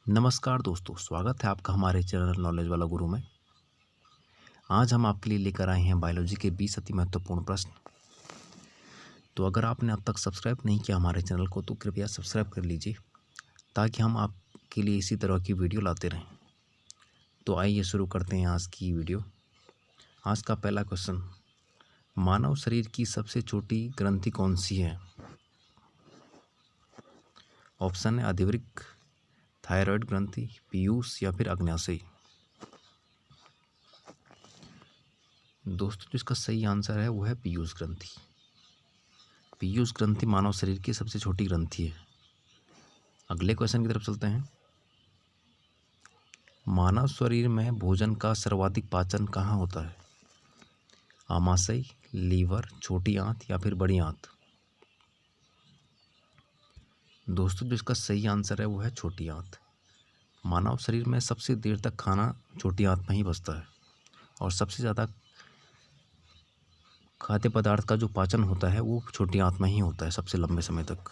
नमस्कार दोस्तों, स्वागत है आपका हमारे चैनल नॉलेज वाला गुरु में। आज हम आपके लिए लेकर आए हैं बायोलॉजी के 20 अति महत्वपूर्ण प्रश्न। तो अगर आपने अब तक सब्सक्राइब नहीं किया हमारे चैनल को तो कृपया सब्सक्राइब कर लीजिए ताकि हम आपके लिए इसी तरह की वीडियो लाते रहें। तो आइए शुरू करते हैं आज की वीडियो। आज का पहला क्वेश्चन, मानव शरीर की सबसे छोटी ग्रंथि कौन सी है? ऑप्शन है अधिवृक्क, थायराइड ग्रंथि, पीयूष या फिर अग्न्याशय। दोस्तों, जिसका सही आंसर है वो है पीयूष ग्रंथि। पीयूष ग्रंथि मानव शरीर की सबसे छोटी ग्रंथि है। अगले क्वेश्चन की तरफ चलते हैं। मानव शरीर में भोजन का सर्वाधिक पाचन कहाँ होता है? आमाशय, लीवर, छोटी आंत या फिर बड़ी आंत। दोस्तों, जिसका सही आंसर है वो है छोटी आंत। मानव शरीर में सबसे देर तक खाना छोटी आंत में ही पचता है और सबसे ज़्यादा खाद्य पदार्थ का जो पाचन होता है वो छोटी आंत में ही होता है सबसे लंबे समय तक।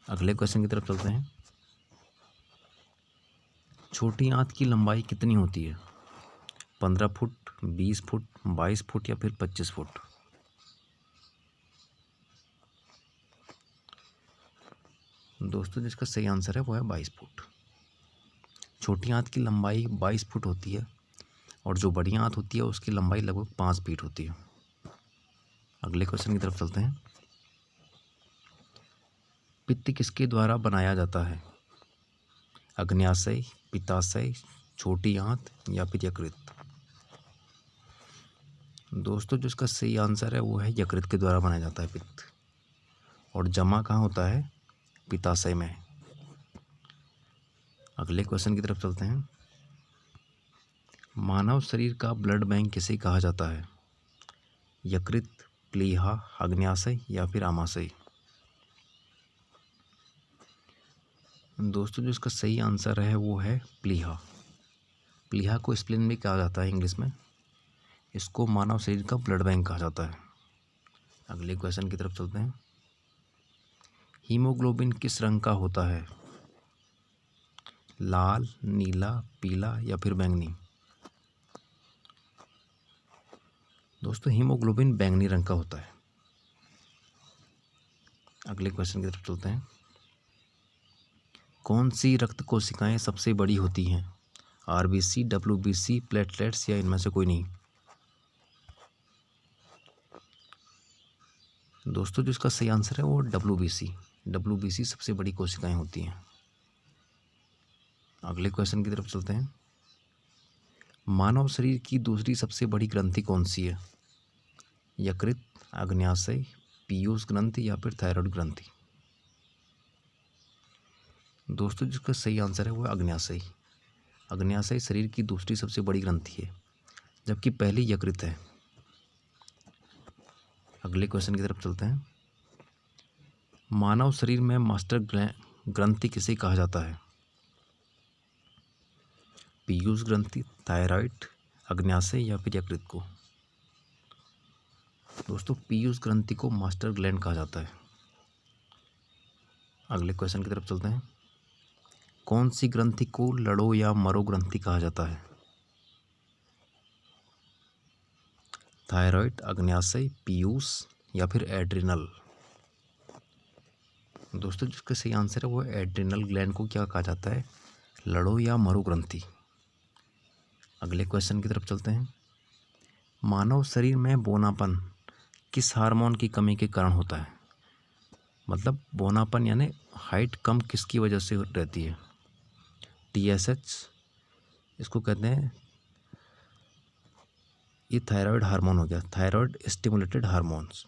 अगले क्वेश्चन की तरफ चलते हैं। छोटी आंत की लंबाई कितनी होती है? 15 फुट, 20 फुट, 22 फुट या फिर 25 फुट। दोस्तों, जिसका सही आंसर है वो है 22 फुट। छोटी आंत की लंबाई 22 फुट होती है और जो बड़ी आंत होती है उसकी लंबाई लगभग 5 फीट होती है। अगले क्वेश्चन की तरफ चलते हैं। पित्त किसके द्वारा बनाया जाता है? अग्न्याशय, पित्ताशय, छोटी आंत या फिर यकृत। दोस्तों, जिसका सही आंसर है वो है यकृत के द्वारा बनाया जाता है पित्त। और जमा कहाँ होता है? पित्ताशय में। अगले क्वेश्चन की तरफ चलते हैं। मानव शरीर का ब्लड बैंक किसे कहा जाता है? यकृत, प्लीहा, अग्न्याशय या फिर आमाशय। दोस्तों, जिसका सही आंसर है वो है प्लीहा। प्लीहा को स्प्लीन भी कहा जाता है इंग्लिश में। इसको मानव शरीर का ब्लड बैंक कहा जाता है। अगले क्वेश्चन की तरफ चलते हैं। हीमोग्लोबिन किस रंग का होता है? लाल, नीला, पीला या फिर बैंगनी। दोस्तों, हीमोग्लोबिन बैंगनी रंग का होता है। अगले क्वेश्चन की तरफ चलते हैं। कौन सी रक्त कोशिकाएं सबसे बड़ी होती हैं? आरबीसी, डब्ल्यूबीसी, प्लेटलेट्स या इनमें से कोई नहीं। दोस्तों, जिसका सही आंसर है वो डब्ल्यूबीसी। डब्ल्यूबीसी सबसे बड़ी कोशिकाएं होती हैं। अगले क्वेश्चन की तरफ चलते हैं। मानव शरीर की दूसरी सबसे बड़ी ग्रंथि कौन सी है? यकृत, अग्न्याशय, पीयूष ग्रंथि या फिर थायराइड ग्रंथि। दोस्तों, जिसका सही आंसर है वो है अग्न्याशय। अग्न्याशय शरीर की दूसरी सबसे बड़ी ग्रंथि है जबकि पहली यकृत है। अगले क्वेश्चन की तरफ चलते हैं। मानव शरीर में मास्टर ग्रंथि किसे कहा जाता है? पीयूष ग्रंथि, थायराइड, अग्न्याशय या फिर यकृत को। दोस्तों, पीयूष ग्रंथि को मास्टर ग्लैंड कहा जाता है। अगले क्वेश्चन की तरफ चलते हैं। कौन सी ग्रंथि को लड़ो या मरो ग्रंथि कहा जाता है? थायराइड, अग्न्याशय, पीयूष या फिर एड्रिनल। दोस्तों, जिसका सही आंसर है वो एड्रिनल ग्लैंड को क्या कहा जाता है? लड़ो या मरो ग्रंथि। अगले क्वेश्चन की तरफ चलते हैं। मानव शरीर में बोनापन किस हार्मोन की कमी के कारण होता है? मतलब बोनापन यानी हाइट कम किसकी वजह से रहती है? टीएसएच, इसको कहते हैं, ये थायराइड हार्मोन हो गया, thyroid stimulated hormones,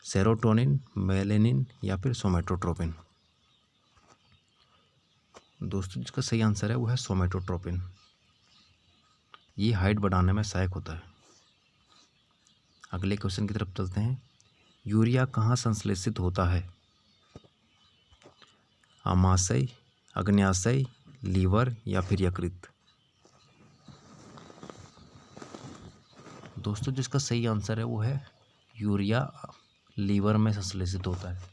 serotonin, melanin या फिर सोमेटोट्रोपिन। दोस्तों, जिसका सही आंसर है वो है सोमेटोट्रोपिन। ये हाइट बढ़ाने में सहायक होता है। अगले क्वेश्चन की तरफ चलते हैं। यूरिया कहाँ संश्लेषित होता है? आमाशय, अग्न्याशय, लीवर या फिर यकृत। दोस्तों, जिसका सही आंसर है वो है यूरिया लीवर में संश्लेषित होता है।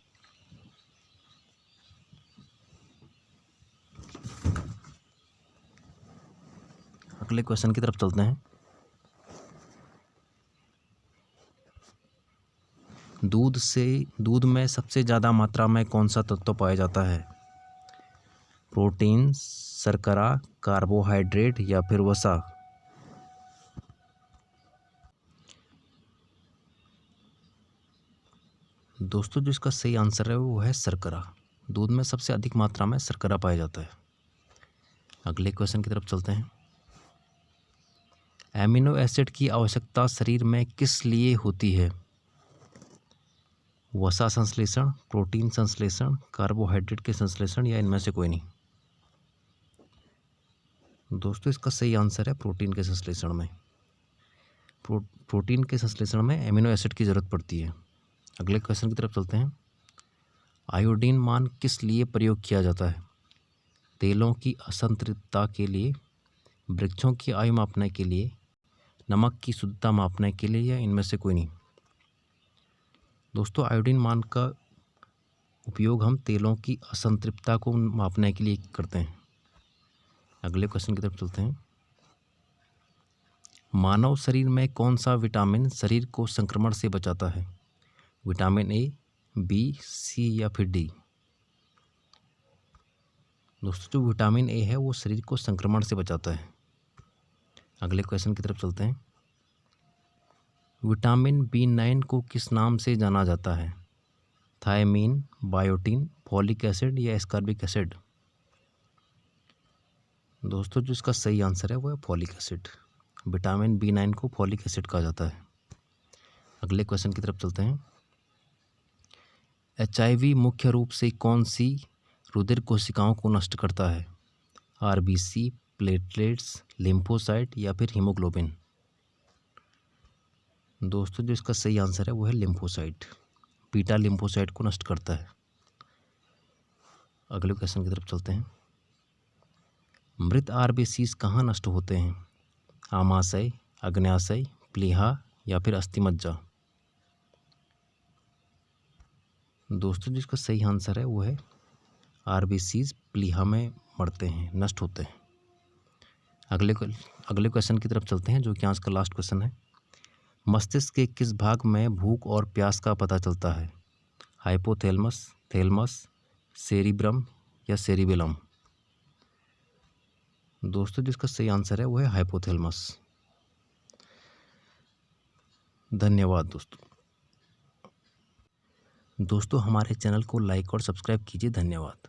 अगले क्वेश्चन की तरफ चलते हैं। दूध में सबसे ज़्यादा मात्रा में कौन सा तत्व पाया जाता है? प्रोटीन, शर्करा, कार्बोहाइड्रेट या फिर वसा? दोस्तों जो इसका सही आंसर है वो है शर्करा। दूध में सबसे अधिक मात्रा में शर्करा पाया जाता है। अगले क्वेश्चन की तरफ चलते हैं। एमिनो एसिड की आवश्यकता शरीर में किस लिए होती है? वसा संश्लेषण, प्रोटीन संश्लेषण, कार्बोहाइड्रेट के संश्लेषण या इनमें से कोई नहीं? दोस्तों इसका सही आंसर है प्रोटीन के संश्लेषण में। प्रोटीन के संश्लेषण में एमिनो एसिड की ज़रूरत पड़ती है। अगले क्वेश्चन की तरफ चलते हैं। आयोडीन मान किस लिए प्रयोग किया जाता है? तेलों की असंतृप्तता के लिए, वृक्षों की आयु मापने के लिए, नमक की शुद्धता मापने के लिए या इनमें से कोई नहीं? दोस्तों आयोडीन मान का उपयोग हम तेलों की असंतृप्तता को मापने के लिए करते हैं। अगले क्वेश्चन की तरफ चलते हैं। मानव शरीर में कौन सा विटामिन शरीर को संक्रमण से बचाता है? विटामिन ए, बी, सी या फिर डी? दोस्तों जो विटामिन ए है वो शरीर को संक्रमण से बचाता है। अगले क्वेश्चन की तरफ चलते हैं। विटामिन B9 को किस नाम से जाना जाता है? थायमीन, बायोटीन, फॉलिक एसिड या एस्कॉर्बिक एसिड? दोस्तों जो इसका सही आंसर है वो है फॉलिक एसिड। विटामिन B9 को फॉलिक एसिड कहा जाता है। अगले क्वेश्चन की तरफ चलते हैं। HIV मुख्य रूप से कौन सी रुधिर कोशिकाओं को नष्ट करता है? RBC, प्लेटलेट्स, लिम्फोसाइट या फिर हीमोग्लोबिन? दोस्तों जो इसका सही आंसर है वो है लिम्फोसाइट। बीटा लिम्फोसाइट को नष्ट करता है। अगले क्वेश्चन की तरफ चलते हैं। मृत RBCs कहाँ नष्ट होते हैं? आमाशय, अग्न्याशय, प्लीहा या फिर अस्थिमज्जा? दोस्तों जिसका सही आंसर है वो है RBCs प्लीहा में मरते हैं, नष्ट होते हैं। अगले क्वेश्चन की तरफ चलते हैं जो कि आज का लास्ट क्वेश्चन है। मस्तिष्क के किस भाग में भूख और प्यास का पता चलता है? हाइपोथैलेमस, थैलेमस, सेरिब्रम या सेरिबेलम? दोस्तों जिसका सही आंसर है वो है हाइपोथैलेमस। धन्यवाद दोस्तों हमारे चैनल को लाइक और सब्सक्राइब कीजिए। धन्यवाद।